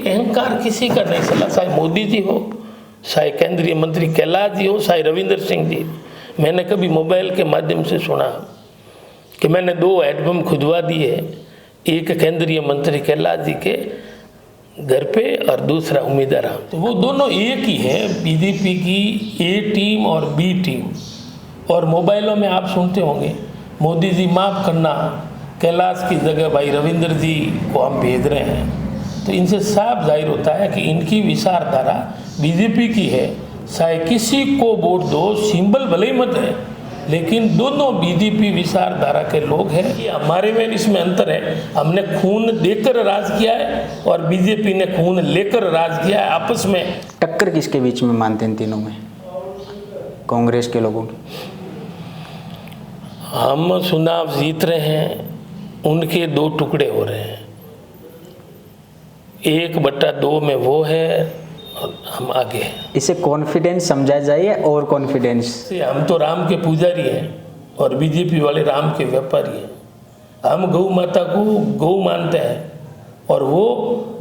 अहंकार किसी का नहीं चला, चाहे मोदी जी हो, चाहे केंद्रीय मंत्री कैलाश जी हो, चाहे रविंद्र सिंह जी। मैंने कभी मोबाइल के माध्यम से सुना कि मैंने 2 एल्बम खुदवा दिए, एक केंद्रीय मंत्री कैलाश जी के घर पे और दूसरा उम्मीदवार राम। तो वो दोनों एक ही है, बीजेपी की ए टीम और बी टीम। और मोबाइलों में आप सुनते होंगे मोदी जी माफ़ करना, कैलाश की जगह भाई रविंद्र जी को हम भेज रहे हैं। तो इनसे साफ जाहिर होता है कि इनकी विचारधारा बीजेपी की है। चाहे किसी को वोट दो, सिंबल भले ही मत है, लेकिन दोनों बीजेपी विचारधारा के लोग हैं। ये हमारे में इसमें अंतर है, हमने खून देकर राज किया है और बीजेपी ने खून लेकर राज किया है। आपस में टक्कर किसके बीच में मानते हैं इन तीनों में, कांग्रेस के लोगों की? हम चुनाव जीत रहे हैं, उनके 2 टुकड़े हो रहे हैं, 1/2 में वो है और हम आगे हैं। इसे कॉन्फिडेंस समझा जाए और कॉन्फिडेंस? हम तो राम के पुजारी हैं और बीजेपी वाले राम के व्यापारी हैं। हम गौ माता को गौ मानते हैं और वो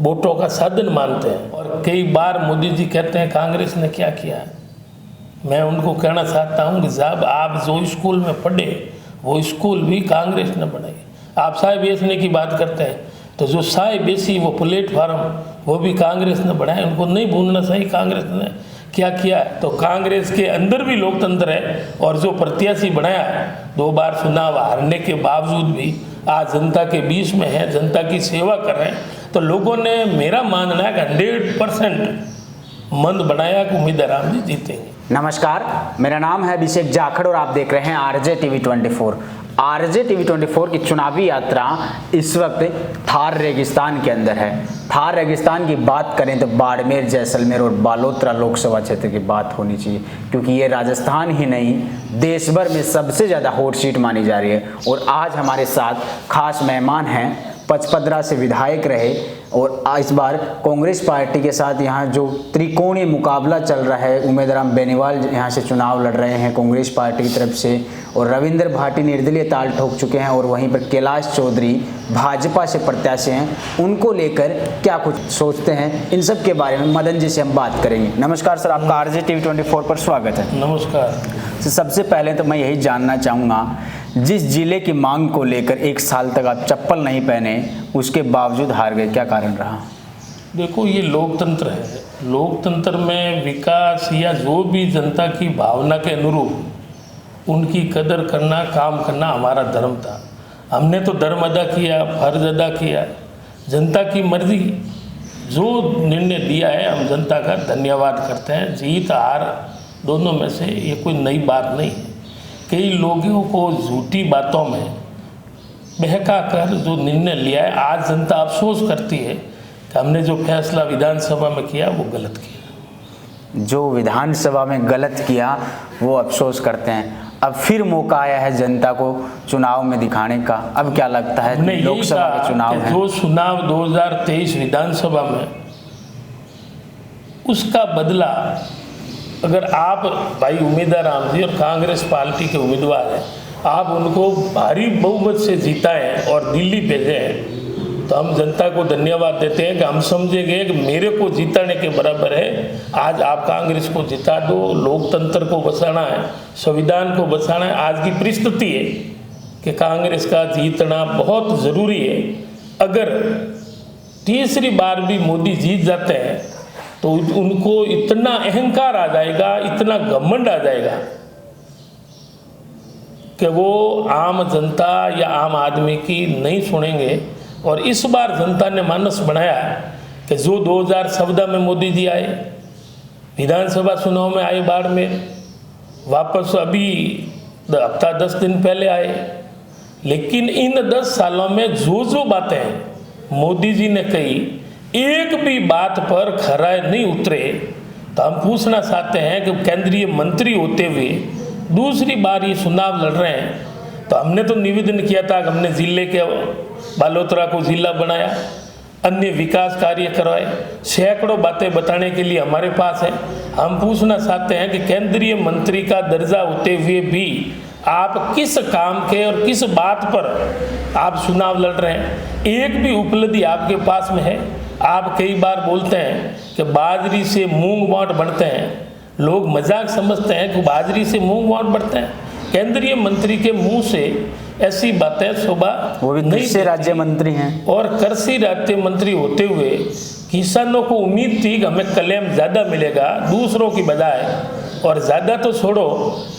वोटों का साधन मानते हैं। और कई बार मोदी जी कहते हैं कांग्रेस ने क्या किया है। मैं उनको कहना चाहता हूँ कि साहब आप जो स्कूल में पढ़े वो स्कूल भी कांग्रेस ने बनाई। आप चाय बेचने की बात करते हैं तो जो चाय बेची वो प्लेटफार्म वो भी कांग्रेस ने बढ़ाया। उनको नहीं भूलना चाहिए कांग्रेस ने क्या किया है। तो कांग्रेस के अंदर भी लोकतंत्र है और जो प्रत्याशी बनाया 2 बार चुनाव हारने के बावजूद भी आज जनता के बीच में है, जनता की सेवा कर रहे हैं। तो लोगों ने, मेरा मानना है कि 100% मन बनाया कि उम्मीदवार राम जी जीतेंगे। नमस्कार, मेरा नाम है अभिषेक जाखड़ और आप देख रहे हैं आरजे टीवी 24। आरजे टीवी 24 की चुनावी यात्रा इस वक्त थार रेगिस्तान के अंदर है। थार रेगिस्तान की बात करें तो बाड़मेर, जैसलमेर और बालोतरा लोकसभा क्षेत्र की बात होनी चाहिए, क्योंकि ये राजस्थान ही नहीं देश भर में सबसे ज़्यादा हॉट सीट मानी जा रही है। और आज हमारे साथ खास मेहमान हैं, 55 से विधायक रहे और इस बार कांग्रेस पार्टी के साथ यहाँ जो त्रिकोणीय मुकाबला चल रहा है, उम्मीदवार राम बेनीवाल यहाँ से चुनाव लड़ रहे हैं कांग्रेस पार्टी की तरफ से, और रविंद्र भाटी निर्दलीय ताल ठोक चुके हैं, और वहीं पर कैलाश चौधरी भाजपा से प्रत्याशी हैं। उनको लेकर क्या कुछ सोचते हैं, इन सब के बारे में मदन जी से हम बात करेंगे। नमस्कार सर, आपका आरजे टीवी 24 पर स्वागत है। नमस्कार। तो सबसे पहले तो मैं यही जानना चाहूँगा, जिस जिले की मांग को लेकर 1 साल तक आप चप्पल नहीं पहने उसके बावजूद हार गए, क्या कारण रहा? देखो, ये लोकतंत्र है। लोकतंत्र में विकास या जो भी जनता की भावना के अनुरूप उनकी कदर करना, काम करना हमारा धर्म था। हमने तो धर्म अदा किया, फर्ज अदा किया। जनता की मर्जी जो निर्णय दिया है हम जनता का धन्यवाद करते हैं। जीत हार दोनों में से ये कोई नई बात नहीं है। कई लोगों को झूठी बातों में बहका कर जो निर्णय लिया है, आज जनता अफसोस करती है कि हमने जो फैसला विधानसभा में किया वो गलत किया। जो विधानसभा में गलत किया वो अफसोस करते हैं। अब फिर मौका आया है जनता को चुनाव में दिखाने का। अब क्या लगता है, लोकसभा के चुनाव है, जो चुनाव 2023 विधानसभा में उसका बदला अगर आप भाई उम्मीदवार राम जी और कांग्रेस पार्टी के उम्मीदवार हैं, आप उनको भारी बहुमत से जीताएं और दिल्ली भेजें, तो हम जनता को धन्यवाद देते हैं कि हम समझेंगे कि मेरे को जीताने के बराबर है। आज आप कांग्रेस को जिता दो, लोकतंत्र को बचाना है, संविधान को बचाना है। आज की परिस्थिति है कि कांग्रेस का जीतना बहुत ज़रूरी है। अगर तीसरी बार भी मोदी जीत जाते हैं तो उनको इतना अहंकार आ जाएगा, इतना घमंड आ जाएगा कि वो आम जनता या आम आदमी की नहीं सुनेंगे। और इस बार जनता ने मानस बनाया कि जो 2014 में मोदी जी आए, विधानसभा चुनाव में आए बाड़मेर, वापस अभी हफ्ता 10 दिन पहले आए, लेकिन इन 10 सालों में जो बातें मोदी जी ने कही, एक भी बात पर खरा नहीं उतरे। तो हम पूछना चाहते हैं कि केंद्रीय मंत्री होते हुए दूसरी बार ये चुनाव लड़ रहे हैं। तो हमने तो निवेदन किया था कि हमने जिले के बालोतरा को जिला बनाया, अन्य विकास कार्य करवाए, सैकड़ों बातें बताने के लिए हमारे पास है। हम पूछना चाहते हैं कि केंद्रीय मंत्री का दर्जा होते हुए भी आप किस काम के और किस बात पर आप चुनाव लड़ रहे हैं? एक भी उपलब्धि आपके पास में है? आप कई बार बोलते हैं कि बाजरी से मूंग बाँट बढ़ते हैं, लोग मजाक समझते हैं कि बाजरी से मूंग बाँट बढ़ते हैं। केंद्रीय मंत्री के मुंह से ऐसी बातें सुबह वो भी कृषि राज्य मंत्री हैं और कृषि राज्य मंत्री होते हुए किसानों को उम्मीद थी कि हमें क्लेम ज़्यादा मिलेगा दूसरों की बजाय, और ज़्यादा तो छोड़ो,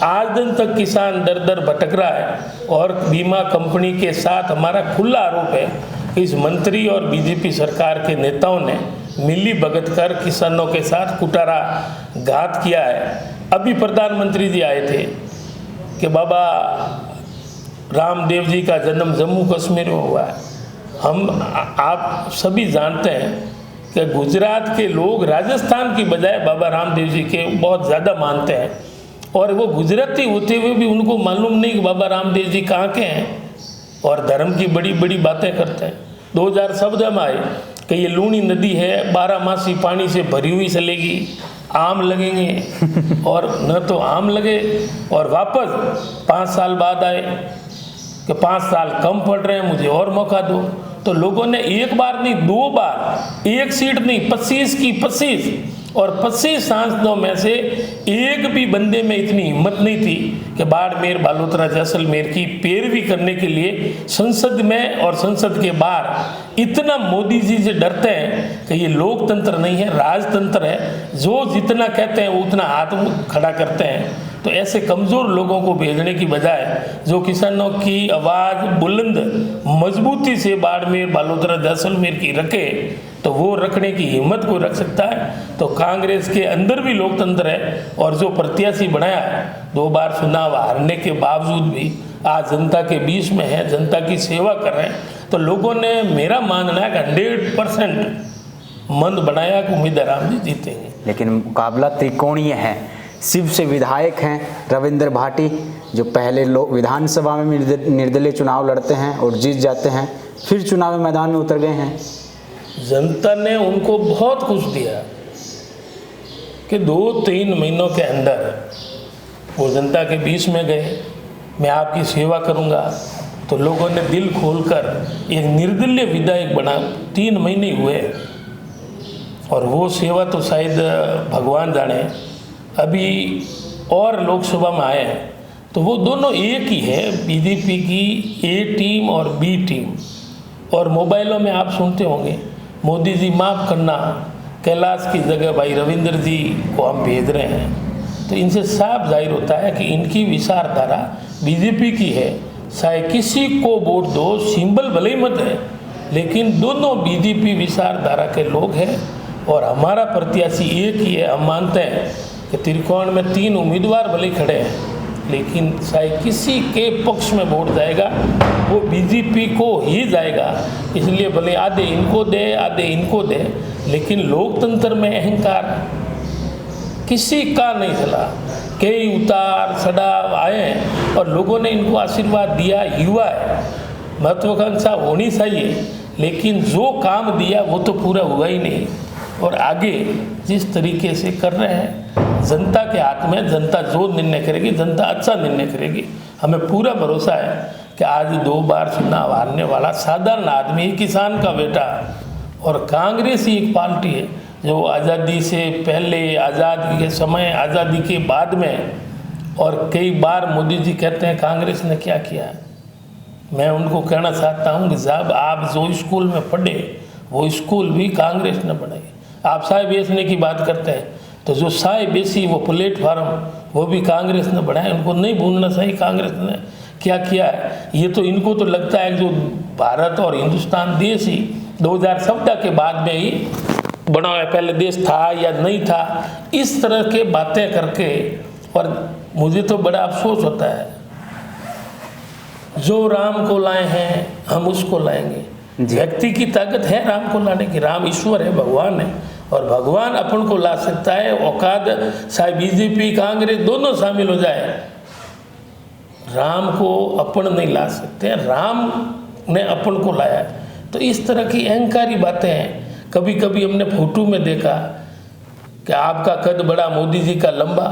आज दिन तक किसान दर दर भटक रहा है। और बीमा कंपनी के साथ हमारा खुला आरोप है कि इस मंत्री और बीजेपी सरकार के नेताओं ने मिली भगत कर किसानों के साथ कुटारा घात किया है। अभी प्रधानमंत्री जी आए थे कि बाबा रामदेव जी का जन्म जम्मू कश्मीर में हुआ है। आप सभी जानते हैं कि गुजरात के लोग राजस्थान की बजाय बाबा रामदेव जी के बहुत ज़्यादा मानते हैं, और वो गुजराती होते हुए भी उनको मालूम नहीं कि बाबा रामदेव जी कहाँ के हैं, और धर्म की बड़ी बड़ी बातें करते हैं। 2014 में आए कि ये लूनी नदी है, 12 मासी पानी से भरी हुई चलेगी, आम लगेंगे, और न तो आम लगे, और वापस 5 साल बाद आए कि 5 साल कम पड़ रहे हैं, मुझे और मौका दो। तो लोगों ने एक बार नहीं 2 बार, एक सीट नहीं 25 की 25, और 25 सांसदों में से एक भी बंदे में इतनी हिम्मत नहीं थी कि बाड़मेर बालोतरा जैसलमेर की पैरवी करने के लिए संसद में और संसद के बाहर इतना मोदी जी से डरते हैं कि ये लोकतंत्र नहीं है, राजतंत्र है। जो जितना कहते हैं वो उतना हाथ खड़ा करते हैं। तो ऐसे कमज़ोर लोगों को भेजने की बजाय जो किसानों की आवाज़ बुलंद मजबूती से बाड़मेर बालोतरा जैसलमेर की रखे, तो वो रखने की हिम्मत कोई रख सकता है। तो कांग्रेस के अंदर भी लोकतंत्र है, और जो प्रत्याशी बनाया है 2 बार चुनाव हारने के बावजूद भी आज जनता के बीच में है, जनता की सेवा कर रहे हैं। तो लोगों ने, मेरा मानना है कि 100% मन बनाया कि उम्मीदवार राम जी जीतेंगे। लेकिन मुकाबला त्रिकोणीय है। शिव से विधायक हैं रविंद्र भाटी, जो पहले लोग विधानसभा में निर्दलीय चुनाव लड़ते हैं और जीत जाते हैं, फिर चुनाव मैदान में उतर गए हैं। जनता ने उनको बहुत कुछ दिया कि 2-3 महीनों के अंदर वो जनता के बीच में गए, मैं आपकी सेवा करूंगा। तो लोगों ने दिल खोलकर एक निर्दलीय विधायक बना, 3 महीने हुए, और वो सेवा तो शायद भगवान जाने। अभी और लोकसभा में आए हैं तो वो दोनों एक ही है, बीजेपी की ए टीम और बी टीम। और मोबाइलों में आप सुनते होंगे, मोदी जी माफ़ करना, कैलाश की जगह भाई रविंद्र जी को हम भेज रहे हैं। तो इनसे साफ जाहिर होता है कि इनकी विचारधारा बीजेपी की है। चाहे किसी को वोट दो, सिंबल भले ही मत है, लेकिन दोनों बीजेपी विचारधारा के लोग हैं। और हमारा प्रत्याशी एक ही है। हम मानते हैं कि त्रिकोण में 3 उम्मीदवार भले खड़े हैं, लेकिन चाहे किसी के पक्ष में वोट जाएगा वो बीजेपी को ही जाएगा। इसलिए भले आधे इनको दे आधे इनको दे, लेकिन लोकतंत्र में अहंकार किसी का नहीं चला। कई उतार चढ़ाव आए और लोगों ने इनको आशीर्वाद दिया। युवा है, महत्वाकांक्षा होनी चाहिए, लेकिन जो काम दिया वो तो पूरा हुआ ही नहीं। और आगे जिस तरीके से कर रहे हैं, जनता के हाथ में, जनता जो निर्णय करेगी, जनता अच्छा निर्णय करेगी। हमें पूरा भरोसा है कि आज 2 बार चुनाव हारने वाला साधारण आदमी, किसान का बेटा, और कांग्रेस ही एक पार्टी है जो आज़ादी से पहले, आज़ादी के समय, आज़ादी के बाद में, और कई बार मोदी जी कहते हैं कांग्रेस ने क्या किया। मैं उनको कहना चाहता हूँ कि साहब, आप जो स्कूल में पढ़े वो स्कूल भी कांग्रेस ने बनाई। आप चाय बेचने की बात करते हैं तो जो चाय बेची वो प्लेटफार्म वो भी कांग्रेस ने बनाया। उनको नहीं भूलना चाहिए कांग्रेस ने क्या किया है। ये तो इनको तो लगता है जो भारत और हिंदुस्तान देश ही 2014 के बाद में ही बना हुआ, पहले देश था या नहीं था, इस तरह के बातें करके। और मुझे तो बड़ा अफसोस होता है, जो राम को लाए हैं हम उसको लाएंगे। व्यक्ति की ताकत है राम को लाने की, राम ईश्वर है, भगवान है, और भगवान अपन को ला सकता है। औकात चाहे बीजेपी कांग्रेस दोनों शामिल हो जाए, राम को अपन नहीं ला सकते, राम ने अपन को लाया। तो इस तरह की अहंकारी बातें हैं। कभी कभी हमने फोटो में देखा कि आपका कद बड़ा, मोदी जी का लंबा,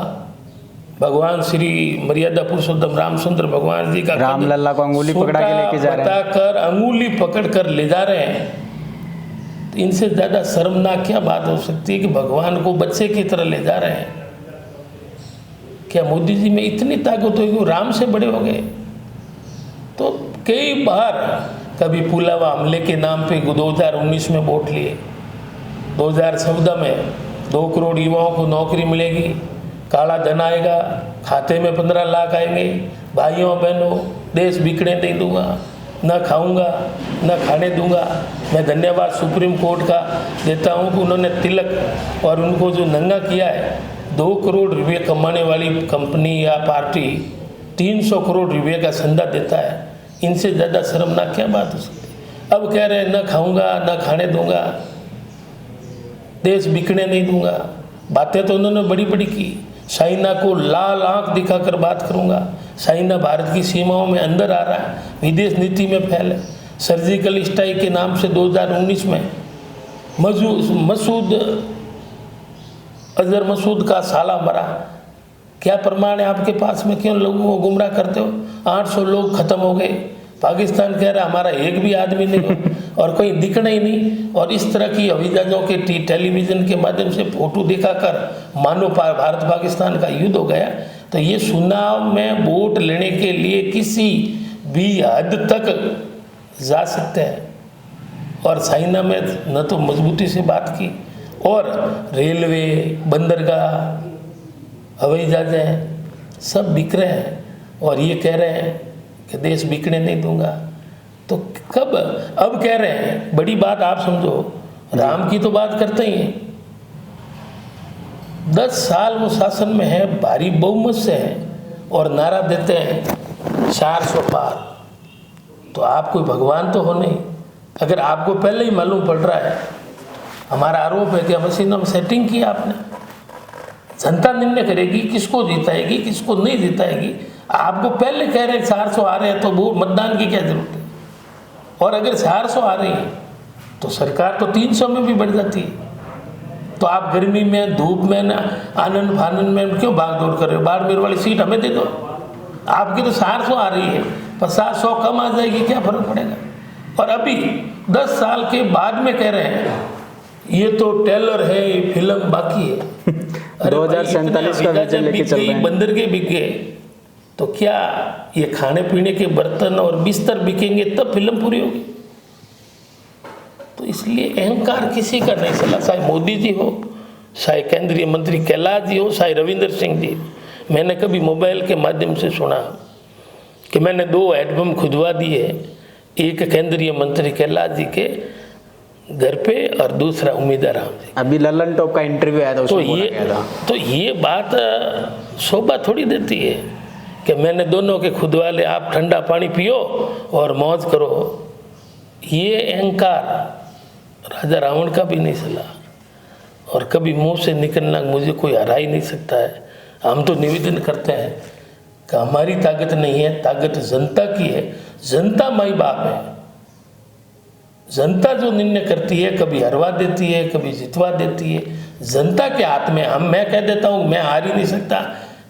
भगवान श्री मर्यादा पुरुषोत्तम रामचंद्र भगवान जी का रामलला को अंगुली पकड़ा के लेके जा रहे हैं, बताकर अंगुली पकड़ कर ले जा रहे हैं। तो इनसे ज़्यादा शर्मनाक क्या बात हो सकती है कि भगवान को बच्चे की तरह ले जा रहे हैं। क्या मोदी जी में इतनी ताकत होगी, वो राम से बड़े हो गए? तो कई बार कभी पुलवामा हमले के नाम पे 2019 में वोट लिए, 2014 में 2 करोड़ युवाओं को नौकरी मिलेगी, काला धन आएगा, खाते में 15 लाख आएंगे, भाइयों बहनों देश बिकने नहीं दूंगा, न खाऊंगा न खाने दूंगा। मैं धन्यवाद सुप्रीम कोर्ट का देता हूं कि उन्होंने तिलक और उनको जो नंगा किया है, 2 करोड़ रुपये कमाने वाली कंपनी या पार्टी 300 करोड़ रुपये का संदा देता है। इनसे ज़्यादा शर्मनाक क्या बात हो सकती है? अब कह रहे हैं न खाऊंगा न खाने दूंगा, देश बिकने नहीं दूंगा। बातें तो उन्होंने बड़ी बड़ी की, चाइना को लाल आंख दिखाकर बात करूंगा। चाइना भारत की सीमाओं में अंदर आ रहा है, विदेश नीति में फैले। सर्जिकल स्ट्राइक के नाम से 2019 में अजहर मसूद का साला मरा। क्या प्रमाण है आपके पास में? क्यों लोगों को गुमराह करते हो? 800 लोग खत्म हो गए। पाकिस्तान कह रहा है हमारा एक भी आदमी नहीं हो और कोई दिखना ही नहीं। और इस तरह की हवाईजहाजों के टेलीविज़न के माध्यम से फोटो दिखाकर मानो भारत पाकिस्तान का युद्ध हो गया। तो ये चुनाव में वोट लेने के लिए किसी भी हद तक जा सकते हैं। और चाइना में न तो मजबूती से बात की, और रेलवे, बंदरगाह, हवाई जहाज़ें सब बिक रहे हैं, और ये कह रहे हैं कि देश बिकने नहीं दूंगा। तो कब? अब कह रहे हैं, बड़ी बात आप समझो, राम की तो बात करते ही हैं, 10 साल वो शासन में है, भारी बहुमत से हैं, और नारा देते हैं 400 पार। तो आप कोई भगवान तो हो नहीं। अगर आपको पहले ही मालूम पड़ रहा है, हमारा आरोप है कि मशीनों में सेटिंग की आपने, जनता निर्णय करेगी किसको जिताएगी किसको नहीं जिताएगी। आपको पहले कह रहे हैं 400 आ रहे हैं, तो वो मतदान की क्या जरूरत है? और अगर 400 आ रही है तो सरकार तो 300 में भी बढ़ जाती है। तो आप गर्मी में, धूप में, ना आनंद फानंद में क्यों भाग दौड़ कर रहे हो? बाड़मेर वाली सीट हमें दे दो। आपकी तो 400 आ रही है, 50-100 कम आ जाएगी, क्या फर्क पड़ेगा? और अभी 10 साल के बाद में कह रहे हैं ये तो टेलर है, ये फिल्म बाकी है। 2047 का विजन लेके चल रहे हैं। बंदर के बिक गए, तो क्या ये खाने पीने के बर्तन और बिस्तर बिकेंगे तब फिल्म पूरी होगी? तो इसलिए अहंकार किसी का नहीं चला, चाहे मोदी जी हो, चाहे केंद्रीय मंत्री कैलाश जी हो, चाहे रविंद्र सिंह जी। मैंने कभी मोबाइल के माध्यम से सुना कि मैंने 2 एल्बम खुदवा दिए, एक केंद्रीय मंत्री कैलाश जी के घर पे और दूसरा उम्मीदवार राम जी। अभी लल्लन टॉप का इंटरव्यू आया था, तो ये बात शोभा थोड़ी देती है कि मैंने दोनों के खुदवा ले, आप ठंडा पानी पियो और मौज करो। ये अहंकार राजा रावण का भी नहीं चला, और कभी मुंह से निकलना मुझे कोई हरा ही नहीं सकता है। हम तो निवेदन करते हैं कि हमारी ताकत नहीं है, ताकत जनता की है। जनता माई बाप है, जनता जो निर्णय करती है, कभी हरवा देती है, कभी जितवा देती है। जनता के हाथ में। मैं कह देता हूँ मैं हार ही नहीं सकता,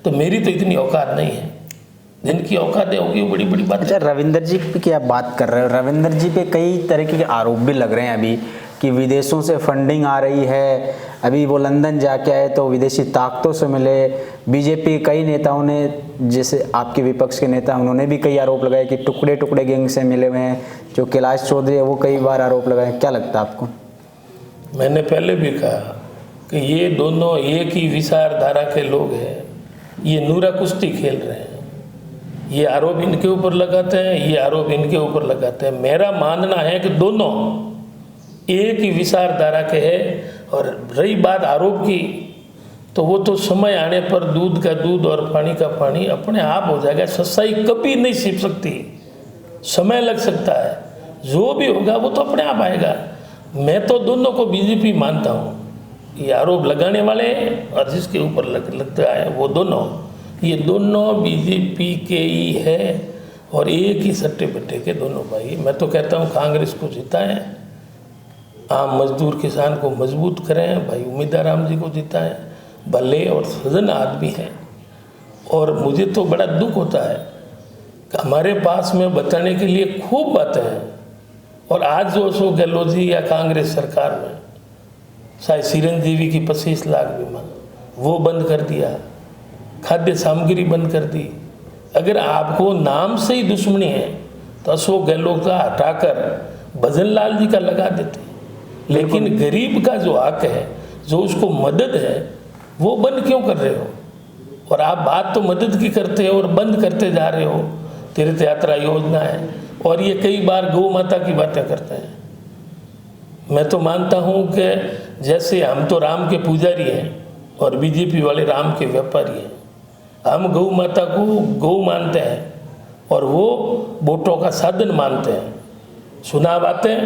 तो मेरी तो इतनी औकात नहीं है। जिनकी औकात होगी वो बड़ी बड़ी बात। अच्छा, रविंदर जी की आप बात कर रहे हो, रविंदर जी पे कई तरीके के आरोप भी लग रहे हैं अभी कि विदेशों से फंडिंग आ रही है। अभी वो लंदन जाके आए तो विदेशी ताकतों से मिले। बीजेपी कई नेताओं ने, जैसे आपके विपक्ष के नेता, उन्होंने भी कई आरोप लगाए कि टुकड़े टुकड़े गैंग से मिले हुए हैं। जो कैलाश चौधरी है वो कई बार आरोप लगाए। क्या लगता है आपको? मैंने पहले भी कहा कि ये दोनों एक ही विचारधारा के लोग हैं, ये नूरा कुश्ती खेल रहे हैं। ये आरोप इनके ऊपर लगाते हैं, ये आरोप इनके ऊपर लगाते हैं। मेरा मानना है कि दोनों एक ही विचारधारा के हैं। और रही बात आरोप की, तो वो तो समय आने पर दूध का दूध और पानी का पानी अपने आप हो जाएगा। सच्चाई कभी नहीं छिप सकती, समय लग सकता है। जो भी होगा वो तो अपने आप आएगा। मैं तो दोनों को बीजेपी मानता हूँ, ये आरोप लगाने वाले और जिसके ऊपर लगता है वो दोनों, ये दोनों बीजेपी के ही है और एक ही सट्टे बट्टे के दोनों भाई। मैं तो कहता हूँ कांग्रेस को जिताएं, आम मजदूर किसान को मजबूत करें, भाई उम्मीदवार राम जी को जिताएं। भले और सजन आदमी हैं। और मुझे तो बड़ा दुख होता है कि हमारे पास में बताने के लिए खूब बातें हैं, और आज जो अशोक गहलोत जी या कांग्रेस सरकार में शायद चिरंजीवी की 25 लाख बीमा वो बंद कर दिया, खाद्य सामग्री बंद कर दी। अगर आपको नाम से ही दुश्मनी है तो अशोक गहलोत का हटाकर भजन लाल जी का लगा देते। लेकिन गरीब का जो हक है, जो उसको मदद है, वो बंद क्यों कर रहे हो? और आप बात तो मदद की करते हो और बंद करते जा रहे हो। तीर्थ यात्रा योजना है और ये कई बार गौ माता की बातें करते हैं। मैं तो मानता हूँ कि जैसे हम तो राम के पुजारी हैं और बीजेपी वाले राम के व्यापारी हैं। हम गौ माता को गौ मानते हैं और वो वोटों का साधन मानते हैं। चुनाव आते हैं,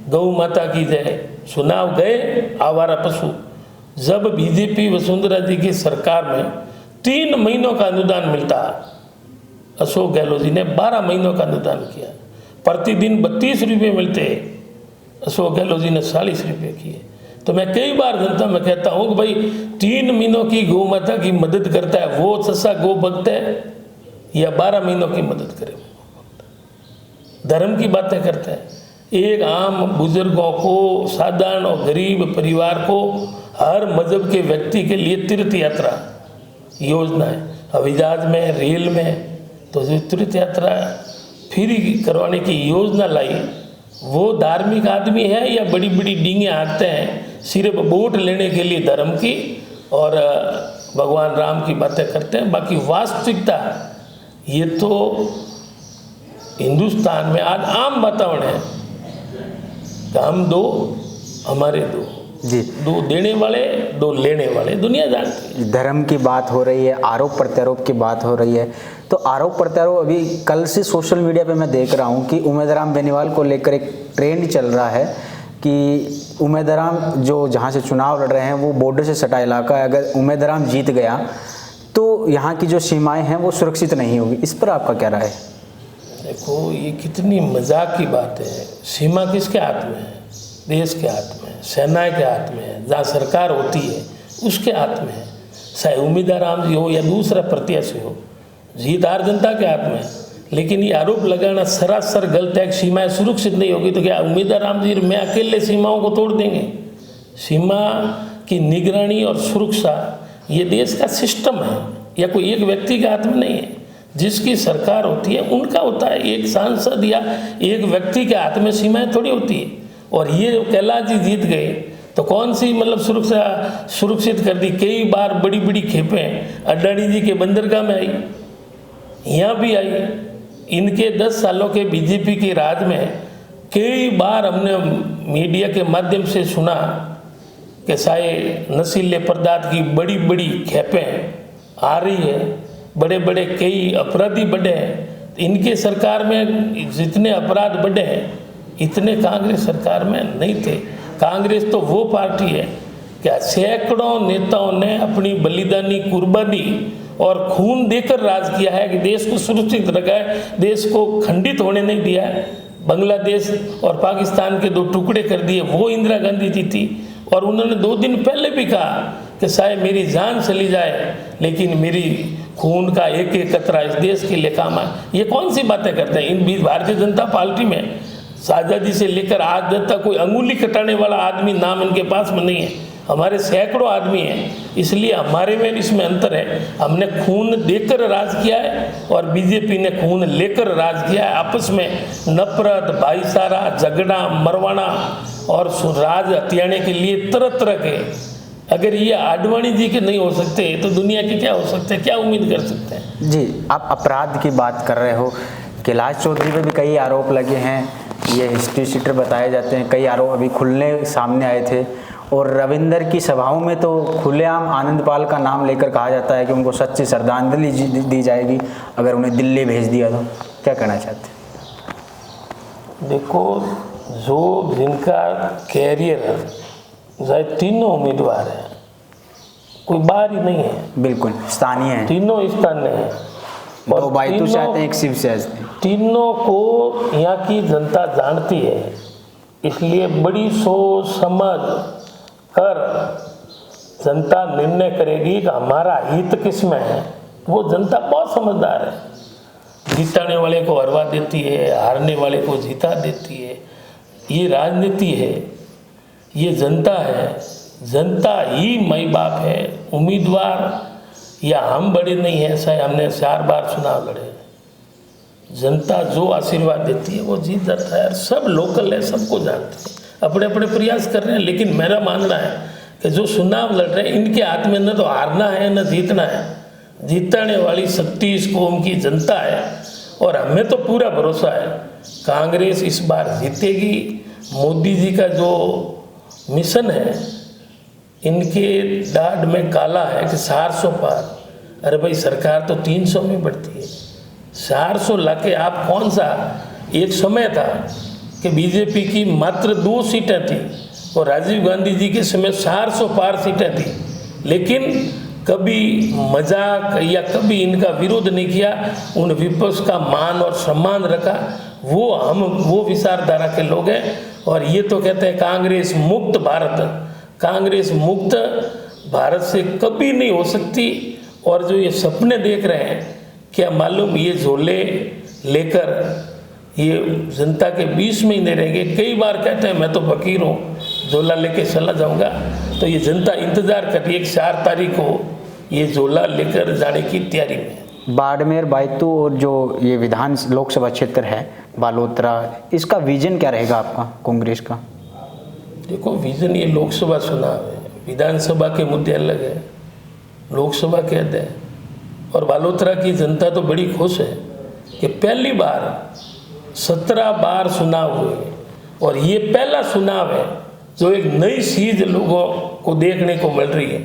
गौ माता की जय, चुनाव गए, आवारा पशु। जब बीजेपी वसुंधरा जी की सरकार में 3 महीनों का अनुदान मिलता, अशोक गहलोत जी ने 12 महीनों का अनुदान किया। प्रतिदिन 32 रुपये मिलते, अशोक गहलोत जी ने 40 रुपये किए। तो मैं कई बार जनता में कहता हूँ कि भाई 3 महीनों की गौ माता की मदद करता है वो सच्चा गौ भक्त है या 12 महीनों की मदद करे? धर्म की बातें करते हैं। एक आम बुजुर्गों को, साधारण और गरीब परिवार को, हर मजहब के व्यक्ति के लिए तीर्थ यात्रा योजना है। हवाई जहाज में, रेल में, तो जो तीर्थ यात्रा फ्री करवाने की योजना लाई, वो धार्मिक आदमी है या बड़ी बड़ी डींगे हाँकते हैं सिर्फ वोट लेने के लिए धर्म की और भगवान राम की बातें करते हैं? बाकी वास्तविकता ये तो हिंदुस्तान में आज आम वातावरण है कि हम दो, हमारे दो जी, 2 देने वाले 2 लेने वाले, दुनिया जानती है। धर्म की बात हो रही है, आरोप प्रत्यारोप की बात हो रही है। तो आरोप प्रत्यारोप अभी कल से सोशल मीडिया पे मैं देख रहा हूँ कि उमेदराम बेनीवाल को लेकर एक ट्रेंड चल रहा है कि उमेदराम जो जहाँ से चुनाव लड़ रहे हैं वो बॉर्डर से सटा इलाका है, अगर उमेदराम जीत गया तो यहाँ की जो सीमाएं हैं वो सुरक्षित नहीं होगी। इस पर आपका क्या राय है? देखो, ये कितनी मजाक की बात है। सीमा किसके हाथ में है? देश के हाथ में है, सेना के हाथ में है, जहाँ सरकार होती है उसके हाथ में है। चाहे उम्मीदवार राम जी हो या दूसरा प्रत्याशी हो, जीत हार जनता के हाथ में है। लेकिन ये आरोप लगाना सरासर गलत है कि सीमाएं सुरक्षित नहीं होगी। तो क्या उम्मीदवार राम जी मैं अकेले सीमाओं को तोड़ देंगे? सीमा की निगरानी और सुरक्षा ये देश का सिस्टम है या कोई एक व्यक्ति के हाथ में नहीं है। जिसकी सरकार होती है उनका होता है। एक सांसद या एक व्यक्ति के हाथ में सीमाएं थोड़ी होती है। और ये कैलाश जी जीत गए तो कौन सी मतलब सुरक्षा सुरक्षित कर दी? कई बार बड़ी बड़ी खेपें अडानी जी के बंदरगाह में आई, यहाँ भी आई। इनके 10 सालों के बीजेपी के राज में कई बार हमने मीडिया के माध्यम से सुना कि शायद नशीले पदार्थ की बड़ी बड़ी खेपें आ रही है, बड़े बड़े कई अपराधी बढ़े हैं। इनके सरकार में जितने अपराध बढ़े हैं इतने कांग्रेस सरकार में नहीं थे। कांग्रेस तो वो पार्टी है क्या सैकड़ों नेताओं ने अपनी बलिदानी, कुर्बानी और खून देकर राज किया है कि देश को सुरक्षित रखा है, देश को खंडित होने नहीं दिया है। बांग्लादेश और पाकिस्तान के 2 टुकड़े कर दिए, वो इंदिरा गांधी जी थी। और उन्होंने 2 दिन पहले भी कहा कि शायद मेरी जान चली जाए लेकिन मेरी खून का एक एक कतरा इस देश के लिए काम आए। ये कौन सी बातें करते हैं? इन भारतीय जनता पार्टी में आज़ादी से लेकर आज तक कोई अंगुली कटाने वाला आदमी नाम इनके पास में नहीं है। हमारे सैकड़ों आदमी हैं, इसलिए हमारे में इसमें अंतर है। हमने खून देकर राज किया है और बीजेपी ने खून लेकर राज किया है। आपस में नफरत, भाईचारा, झगड़ा, मरवाना और राज हथियाने के लिए तरह तरह के, अगर ये आडवाणी जी के नहीं हो सकते तो दुनिया के क्या हो सकते हैं? क्या उम्मीद कर सकते हैं? जी, आप अपराध की बात कर रहे हो। कैलाश चौधरी पे भी कई आरोप लगे हैं, ये हिस्ट्री शीटर बताए जाते हैं। कई आरोप अभी खुलने सामने आए थे और रविंदर की सभाओं में तो खुलेआम आनंदपाल का नाम लेकर कहा जाता है कि उनको सच्ची श्रद्धांजलि दी जाएगी अगर उन्हें दिल्ली भेज दिया तो। क्या कहना चाहते हैं? देखो, जो जिनका कैरियर है, चाहे तीनों उम्मीदवार हैं, कोई बाहर ही नहीं है, बिल्कुल स्थानीय है, तीनों स्थानीय हैं। और 2 बाई तो चाहते हैं, एक शिव से तीनों को यहाँ की जनता जानती है, इसलिए बड़ी सोच समझ कर जनता निर्णय करेगी कि हमारा हित किस में है। वो जनता बहुत समझदार है, जीताने वाले को हरवा देती है, हारने वाले को जीता देती है। ये राजनीति है, ये जनता है, जनता ही माई बाप है। उम्मीदवार या हम बड़े नहीं हैं, ऐसा हमने 4 बार चुनाव लड़े। जनता जो आशीर्वाद देती है वो जीत जाता है। सब लोकल है, सबको जानते हैं, अपने अपने प्रयास कर रहे हैं। लेकिन मेरा मानना है कि जो चुनाव लड़ रहे हैं इनके हाथ में न तो हारना है न जीतना है। जीतने वाली शक्ति इस कौम की जनता है और हमें तो पूरा भरोसा है कांग्रेस इस बार जीतेगी। मोदी जी का जो मिशन है, इनके दाढ़ में काला है कि 400 पार। अरे भाई, सरकार तो 300 में बढ़ती है, 400 लाके आप कौन सा। एक समय था कि बीजेपी की मात्र 2 सीटें थी और राजीव गांधी जी के समय 400 पार सीटें थी, लेकिन कभी मजाक या कभी इनका विरोध नहीं किया। उन विपक्ष का मान और सम्मान रखा। वो विचारधारा के लोग हैं। और ये तो कहते हैं कांग्रेस मुक्त भारत। कांग्रेस मुक्त भारत से कभी नहीं हो सकती। और जो ये सपने देख रहे हैं, क्या मालूम ये झोले लेकर ये जनता के बीच में ही नहीं रहेंगे। कई बार कहते हैं मैं तो फकीर हूँ, झोला लेके चला जाऊंगा। तो ये जनता इंतजार कर रही है, 4 तारीख को ये झोला लेकर जाने की तैयारी में। बाड़मेर, बैतूल और जो ये विधान लोकसभा क्षेत्र है बालोतरा, इसका विजन क्या रहेगा आपका कांग्रेस का? देखो, विजन ये लोकसभा चुनाव है, विधानसभा के मुद्दे अलग है, लोकसभा के अलग है। और बालोतरा की जनता तो बड़ी खुश है कि पहली बार 17 बार चुनाव हुए और ये पहला चुनाव है जो एक नई चीज लोगों को देखने को मिल रही है।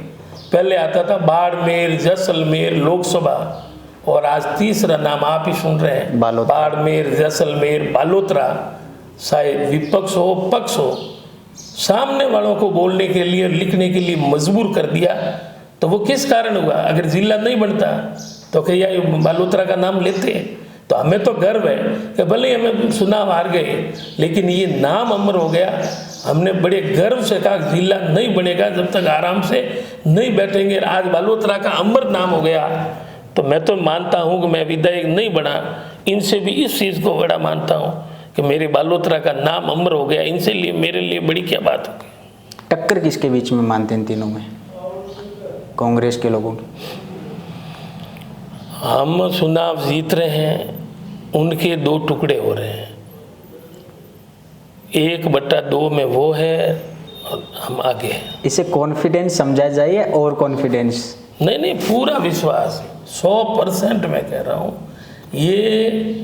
पहले आता था बाड़मेर, जैसलमेर लोकसभा, और आज तीसरा नाम आप ही सुन रहे हैं, बाड़मेर, जैसलमेर, बालोतरा। शायद विपक्ष हो पक्ष हो, सामने वालों को बोलने के लिए, लिखने के लिए मजबूर कर दिया। तो वो किस कारण हुआ? अगर जिला नहीं बनता तो क्या ये बालोतरा का नाम लेते? तो हमें तो गर्व है कि भले हमें चुनाव हार गए, लेकिन ये नाम अमर हो गया। हमने बड़े गर्व से कहा जिला नहीं बनेगा जब तक आराम से नहीं बैठेंगे। आज बालोतरा का अमर नाम हो गया। तो मैं तो मानता हूँ कि मैं विधायक नहीं बना, इनसे भी इस चीज़ को बड़ा मानता हूँ कि मेरे बालोतरा का नाम अमर हो गया। इनसे लिए मेरे लिए बड़ी क्या बात होगी। टक्कर किसके बीच में मानते हैं इन तीनों में, कांग्रेस के लोगों की? हम चुनाव जीत रहे हैं, उनके 2 टुकड़े हो रहे हैं। 1/2 में वो है और हम आगे हैं। इसे कॉन्फिडेंस समझा जाए और कॉन्फिडेंस? नहीं, पूरा विश्वास, 100% मैं कह रहा हूँ। ये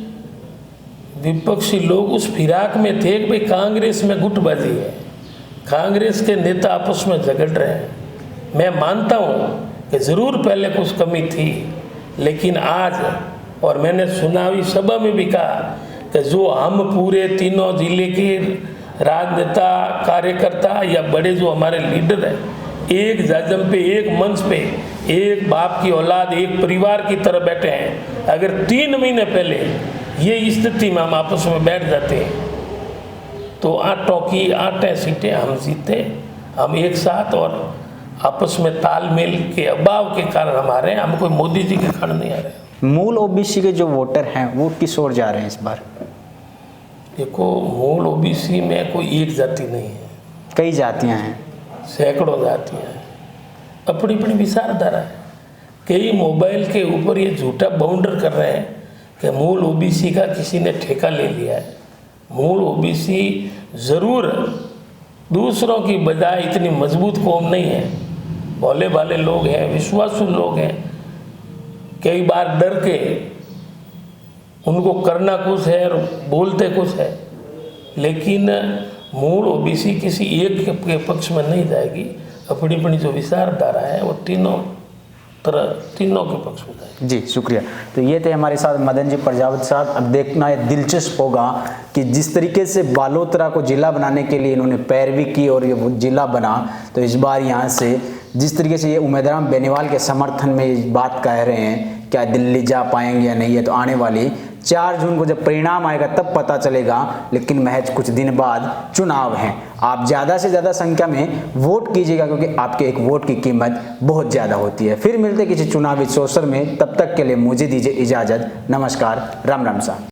विपक्षी लोग उस फिराक में थे कि भाई कांग्रेस में गुटबाजी है, कांग्रेस के नेता आपस में झगड़ रहे हैं। मैं मानता हूँ कि ज़रूर पहले कुछ कमी थी, लेकिन आज, और मैंने चुनावी सभा में भी कहा कि जो हम पूरे तीनों जिले के राजनेता, कार्यकर्ता या बड़े जो हमारे लीडर हैं, एक जाजम पे, एक मंच पे, एक बाप की औलाद, एक परिवार की तरह बैठे हैं। अगर 3 महीने पहले ये स्थिति में हम आपस में बैठ जाते हैं तो 8 सीटें हम जीते। हम एक साथ और आपस में तालमेल के अभाव के कारण हम आ रहे हैं, हम कोई मोदी जी के कारण नहीं आ रहे हैं। मूल ओबीसी के जो वोटर हैं वो किस ओर जा रहे हैं इस बार? देखो, मूल ओबीसी में कोई एक जाति नहीं है, कई जातियां हैं, सैकड़ों जातियां हैं, अपनी अपनी विचारधारा है। कई मोबाइल के ऊपर ये झूठा बाउंडर कर रहे हैं कि मूल ओबीसी का किसी ने ठेका ले लिया है। मूल ओबीसी ज़रूर दूसरों की बजाय इतनी मजबूत कौम नहीं है, भोले भाले लोग हैं, विश्वासु लोग हैं। कई बार डर के उनको करना कुछ है और बोलते कुछ है, लेकिन मूल ओबीसी किसी एक के पक्ष में नहीं जाएगी। अपनी अपनी जो विचारधारा है वो तीनों के पक्ष में जाएगी। जी शुक्रिया। तो ये थे हमारे साथ मदन जी प्रजापति साहब। अब देखना ये दिलचस्प होगा कि जिस तरीके से बालोतरा को जिला बनाने के लिए इन्होंने पैरवी की और ये जिला बना, तो इस बार यहाँ से जिस तरीके से ये उम्मीदवार बेनीवाल के समर्थन में ये बात कह रहे हैं, क्या दिल्ली जा पाएंगे या नहीं, है तो आने वाली 4 जून को जब परिणाम आएगा तब पता चलेगा। लेकिन महज कुछ दिन बाद चुनाव है। आप ज़्यादा से ज़्यादा संख्या में वोट कीजिएगा, क्योंकि आपके एक वोट की कीमत बहुत ज़्यादा होती है। फिर मिलते किसी चुनावी सोशल में, तब तक के लिए मुझे दीजिए इजाज़त। नमस्कार, राम राम साहब।